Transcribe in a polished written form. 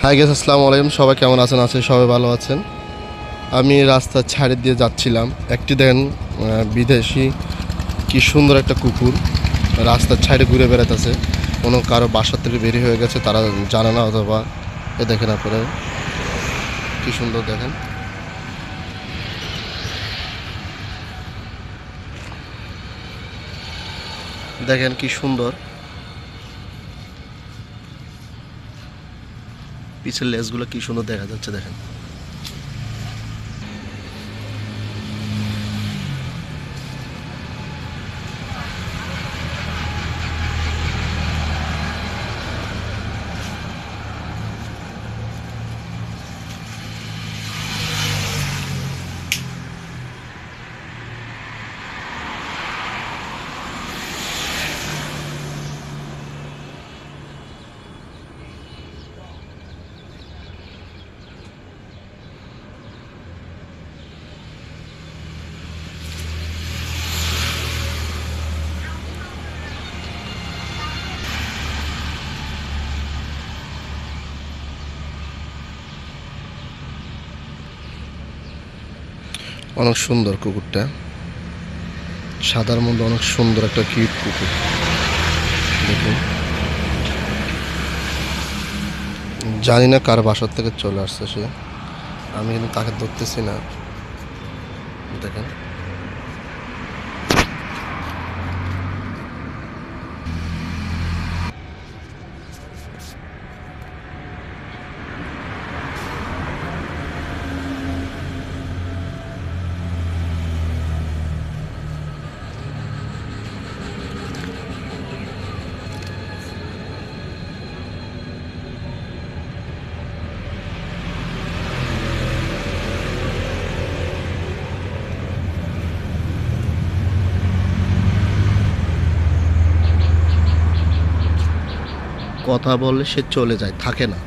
High guess, আসসালামু আলাইকুম। সবাই কেমন আছেন? সবাই ভালো আছেন। আমি রাস্তার ছাড়ে দিয়ে যাচ্ছিলাম, একটি দেখেন বিদেশি কি সুন্দর একটা কুকুর রাস্তার ছাইডে ঘুরে বেড়াতেছে। কোনো কারো বাসার থেকে বেরিয়ে হয়ে গেছে, তারা জানে না, অথবা এ দেখেন আপনারা কি সুন্দর দেখেন। দেখেন কি সুন্দর, পিছের লেজগুলো কি সুন্দর দেখা যাচ্ছে দেখেন। অনেক সুন্দর কুকুরটা, সাদার মধ্যে অনেক সুন্দর একটা কিউট কুকুর দেখুন। জানি না কার বাসার থেকে চলে আসছে সে, আমি কিন্তু তাকে ধরতেছি না। দেখেন কথা বললে সে চলে যায়, থাকে না।